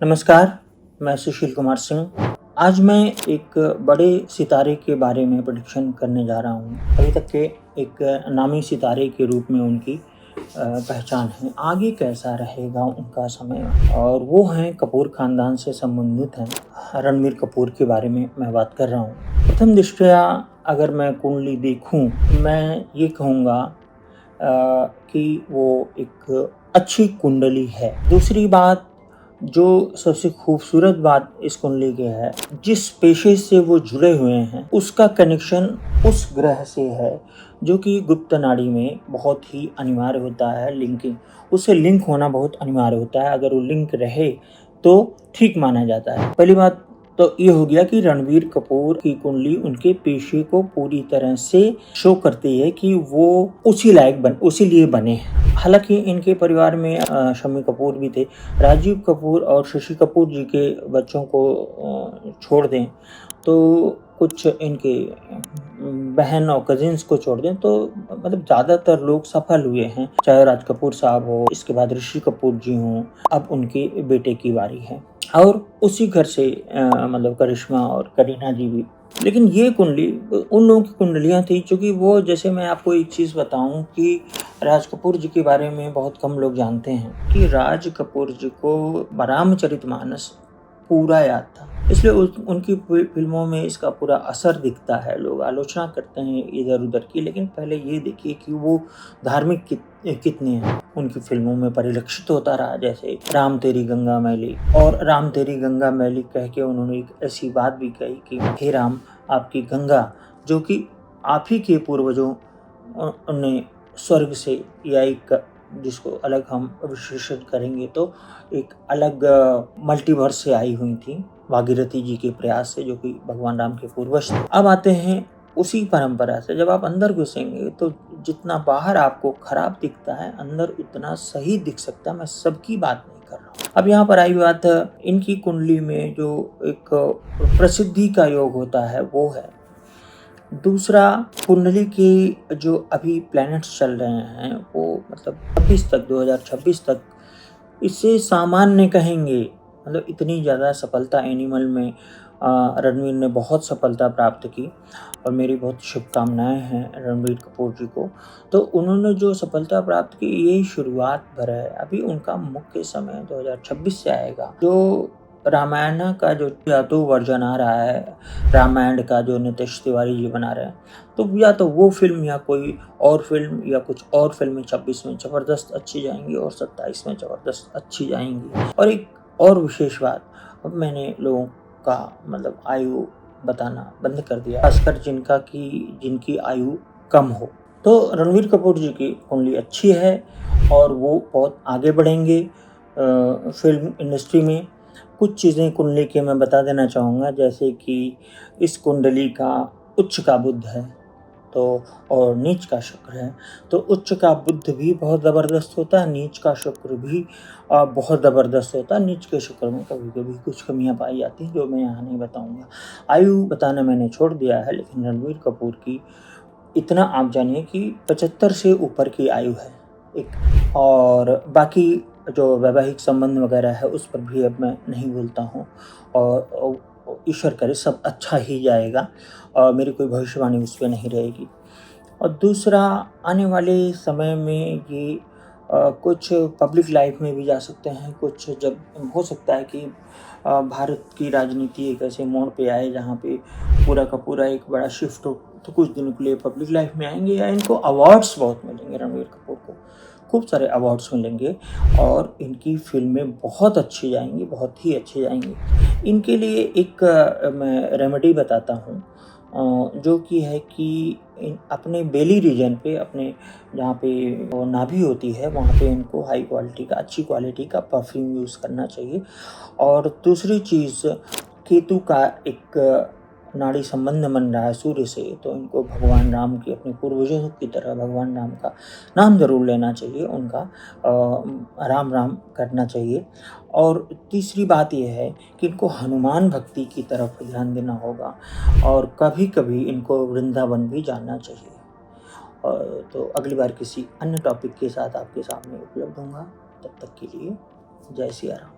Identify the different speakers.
Speaker 1: नमस्कार, मैं सुशील कुमार सिंह। आज मैं एक बड़े सितारे के बारे में प्रेडिक्शन करने जा रहा हूँ। अभी तक के एक नामी सितारे के रूप में उनकी पहचान है। आगे कैसा रहेगा उनका समय, और वो हैं कपूर ख़ानदान से संबंधित हैं। रणबीर कपूर के बारे में मैं बात कर रहा हूँ। प्रथम दृष्टया अगर मैं कुंडली देखूँ, मैं ये कहूँगा कि वो एक अच्छी कुंडली है। दूसरी बात, जो सबसे खूबसूरत बात इस कुंडली की है, जिस पेशे से वो जुड़े हुए हैं उसका कनेक्शन उस ग्रह से है जो कि गुप्त नाड़ी में बहुत ही अनिवार्य होता है। लिंकिंग, उससे लिंक होना बहुत अनिवार्य होता है। अगर वो लिंक रहे तो ठीक माना जाता है। पहली बात तो ये हो गया कि रणबीर कपूर की कुंडली उनके पेशे को पूरी तरह से शो करती है कि वो उसी लिए बने हैं। हालांकि इनके परिवार में शम्मी कपूर भी थे। राजीव कपूर और शशि कपूर जी के बच्चों को छोड़ दें तो कुछ इनके बहन और कजिन्स को छोड़ दें तो मतलब ज़्यादातर लोग सफल हुए हैं। चाहे राज कपूर साहब हो, इसके बाद ऋषि कपूर जी हों, अब उनके बेटे की बारी है। और उसी घर से मतलब करिश्मा और करीना जी भी। लेकिन ये कुंडली उन लोगों की कुंडलियाँ थी, चूँकि वो, जैसे मैं आपको एक चीज़ बताऊँ कि राज कपूर जी के बारे में बहुत कम लोग जानते हैं कि राज कपूर जी को रामचरितमानस पूरा याद था। इसलिए उनकी फिल्मों में इसका पूरा असर दिखता है। लोग आलोचना करते हैं इधर उधर की, लेकिन पहले ये देखिए कि वो धार्मिक कितने हैं उनकी फिल्मों में परिलक्षित होता रहा। जैसे राम तेरी गंगा मैली, और राम तेरी गंगा मैली कह के उन्होंने एक ऐसी बात भी कही कि हे राम, आपकी गंगा जो कि आप ही के पूर्वजों ने स्वर्ग से, या एक जिसको अलग हम विश्लेषण करेंगे तो एक अलग मल्टीवर्स से आई हुई थी भागीरथी जी के प्रयास से, जो कि भगवान राम के पूर्वज थे। अब आते हैं उसी परंपरा से, जब आप अंदर घुसेंगे तो जितना बाहर आपको खराब दिखता है, अंदर उतना सही दिख सकता है। मैं सबकी बात नहीं कर रहा हूँ। अब यहाँ पर आई बात, इनकी कुंडली में जो एक प्रसिद्धि का योग होता है वो है। दूसरा, कुंडली की जो अभी प्लैनेट्स चल रहे हैं वो मतलब 2026 तक इसे सामान्य कहेंगे। मतलब इतनी ज़्यादा सफलता एनिमल में रणवीर ने बहुत सफलता प्राप्त की, और मेरी बहुत शुभकामनाएं हैं रणबीर कपूर जी को। तो उन्होंने जो सफलता प्राप्त की, यही शुरुआत भर है। अभी उनका मुख्य समय 2026 से आएगा। जो रामायण का जो या तो वर्जन आ रहा है, रामायण का जो नितेश तिवारी जी बना रहे हैं, तो या तो वो फिल्म या कोई और फिल्म या कुछ और फिल्में 26 में ज़बरदस्त अच्छी जाएंगी और 27 में ज़बरदस्त अच्छी जाएंगी। और एक और विशेष बात, अब मैंने लोगों का मतलब आयु बताना बंद कर दिया, खासकर जिनकी आयु कम हो। तो रणबीर कपूर जी की कुंडली अच्छी है और वो बहुत आगे बढ़ेंगे फिल्म इंडस्ट्री में। कुछ चीज़ें कुंडली के मैं बता देना चाहूँगा, जैसे कि इस कुंडली का उच्च का बुध है तो, और नीच का शुक्र है। तो उच्च का बुध भी बहुत ज़बरदस्त होता है, नीच का शुक्र भी बहुत ज़बरदस्त होता है। नीच के शुक्र में कभी कभी कुछ कमियां पाई जाती हैं जो मैं यहाँ नहीं बताऊँगा। आयु बताना मैंने छोड़ दिया है, लेकिन रणबीर कपूर की इतना आप जानिए कि 75 से ऊपर की आयु है एक। और बाकी जो वैवाहिक संबंध वगैरह है उस पर भी अब मैं नहीं बोलता हूँ, और ईश्वर करे सब अच्छा ही जाएगा, और मेरी कोई भविष्यवाणी उस पर नहीं रहेगी। और दूसरा, आने वाले समय में ये कुछ पब्लिक लाइफ में भी जा सकते हैं। कुछ जब हो सकता है कि भारत की राजनीति एक ऐसे मोड़ पे आए जहाँ पे पूरा का पूरा एक बड़ा शिफ्ट हो, तो कुछ दिनों के लिए पब्लिक लाइफ में आएंगे, या इनको अवार्ड्स बहुत मिलेंगे। रणबीर कपूर को खूब सारे अवार्ड्स मिलेंगे और इनकी फिल्में बहुत अच्छी जाएंगी, बहुत ही अच्छी जाएंगी। इनके लिए एक मैं रेमेडी बताता हूँ, जो कि है कि अपने बेली रीजन पे, अपने जहाँ पे वो नाभि होती है, वहाँ पे इनको हाई क्वालिटी का, अच्छी क्वालिटी का परफ्यूम यूज़ करना चाहिए। और दूसरी चीज़, केतु का एक नाड़ी संबंध बन रहा है सूर्य से, तो इनको भगवान राम की, अपने पूर्वजों की तरह भगवान राम का नाम ज़रूर लेना चाहिए, उनका राम राम करना चाहिए। और तीसरी बात यह है कि इनको हनुमान भक्ति की तरफ ध्यान देना होगा, और कभी कभी इनको वृंदावन भी जाना चाहिए। तो अगली बार किसी अन्य टॉपिक के साथ आपके सामने उपलब्ध होऊंगा। तब तक के लिए जय सिया राम।